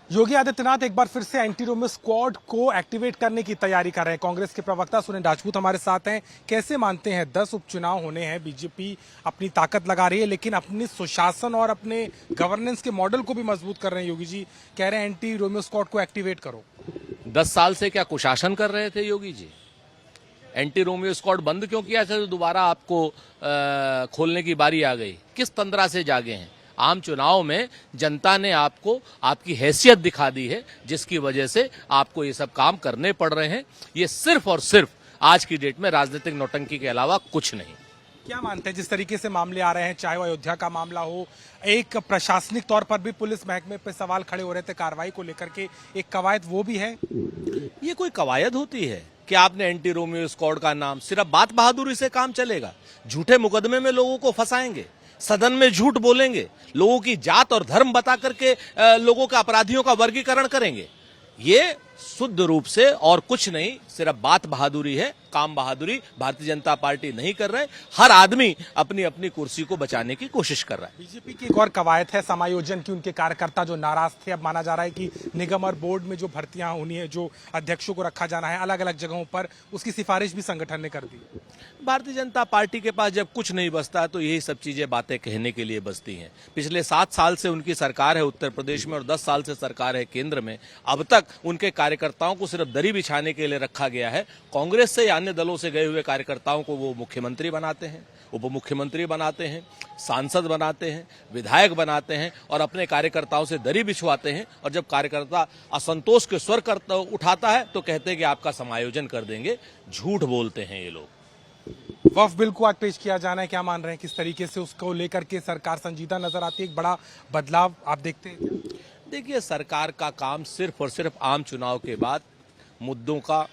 योगी आदित्यनाथ एक बार फिर से एंटी रोमियो स्क्वाड को एक्टिवेट करने की तैयारी कर रहे हैं। कांग्रेस के प्रवक्ता सुनील राजपूत हमारे साथ हैं। कैसे मानते हैं 10 उपचुनाव होने हैं, बीजेपी अपनी ताकत लगा रही है लेकिन अपनी सुशासन और अपने गवर्नेंस के मॉडल को भी मजबूत कर रहे हैं। योगी जी कह रहे हैं एंटी रोमियो स्क्वाड को एक्टिवेट करो। 10 साल से क्या कुशासन कर रहे थे Yogi ji? Anti Romeo squad बंद क्यों किया था तो दोबारा आपको खोलने की बारी आ गई? किस तंद्रा से जागे हैं? आम चुनाव में जनता ने आपको आपकी हैसियत दिखा दी है, जिसकी वजह से आपको ये सब काम करने पड़ रहे हैं। ये सिर्फ और सिर्फ आज की डेट में राजनीतिक नौटंकी के अलावा कुछ नहीं। क्या मानते हैं जिस तरीके से मामले आ रहे हैं, चाहे वो अयोध्या का मामला हो, एक प्रशासनिक तौर पर भी पुलिस महकमे पे सवाल खड़े हो रहे थे कार्रवाई को लेकर के, एक कवायद वो भी है। ये कोई कवायद होती है कि आपने एंटी रोमियो स्क्वाड का नाम? सिर्फ बात बहादुरी से काम चलेगा? झूठे मुकदमे में लोगों को फंसाएंगे, सदन में झूठ बोलेंगे, लोगों की जात और धर्म बता करके लोगों का अपराधियों का वर्गीकरण करेंगे। ये शुद्ध रूप से और कुछ नहीं, सिर्फ बात बहादुरी है, काम बहादुरी भारतीय जनता पार्टी नहीं कर रहे। हर आदमी अपनी अपनी कुर्सी को बचाने की कोशिश कर रहा है। बीजेपी की एक और कवायद है समायोजन की। उनके कार्यकर्ता जो नाराज थे, अब माना जा रहा है कि निगम और बोर्ड में जो भर्तियां होनी है, जो अध्यक्षों को रखा जाना है अलग अलग जगहों पर, उसकी सिफारिश भी संगठन ने कर दी। भारतीय जनता पार्टी के पास जब कुछ नहीं बचता तो यही सब चीजें बातें कहने के लिए बचती हैं। पिछले 7 साल से उनकी सरकार है उत्तर प्रदेश में और 10 साल से सरकार है केंद्र में। अब तक उनके कार्यकर्ताओं को सिर्फ दरी बिछाने के लिए रखा गया है। कांग्रेस से या अन्य दलों से गए हुए कार्यकर्ताओं को वो मुख्यमंत्री बनाते हैं, उप मुख्यमंत्री बनाते हैं, सांसद बनाते हैं, विधायक बनाते हैं और अपने कार्यकर्ताओं से दरी बिछवाते हैं। और जब कार्यकर्ता असंतोष के स्वर उठाता है तो कहते हैं कि आपका समायोजन कर देंगे। झूठ बोलते हैं ये लोग। वक्फ बिल को आज पेश किया जाना है, क्या मान रहे हैं किस तरीके से उसको लेकर के सरकार संजीदा नजर आती है? एक बड़ा बदलाव आप देखते हैं? देखिए, सरकार का काम सिर्फ और सिर्फ आम चुनाव के बाद मुद्दों का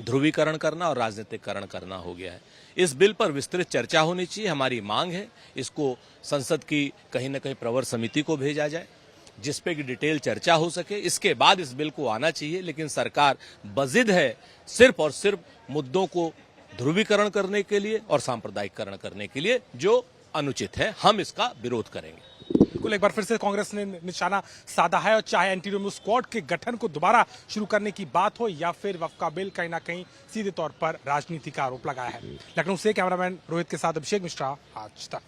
ध्रुवीकरण करना और राजनीतिकरण करना हो गया है। इस बिल पर विस्तृत चर्चा होनी चाहिए। हमारी मांग है इसको संसद की कहीं न कहीं प्रवर समिति को भेजा जाए, जिसपे की डिटेल चर्चा हो सके। इसके बाद इस बिल को आना चाहिए। लेकिन सरकार बजिद है सिर्फ और सिर्फ मुद्दों को ध्रुवीकरण करने के लिए और सांप्रदायिकरण करने के लिए, जो अनुचित है। हम इसका विरोध करेंगे। बिल्कुल, एक बार फिर से कांग्रेस ने निशाना साधा है और चाहे एंटी रोमियो स्क्वाड के गठन को दोबारा शुरू करने की बात हो या फिर वक्फ का बिल, कहीं ना कहीं सीधे तौर पर राजनीति का आरोप लगाया है। लखनऊ से कैमरामैन रोहित के साथ अभिषेक मिश्रा, आज तक।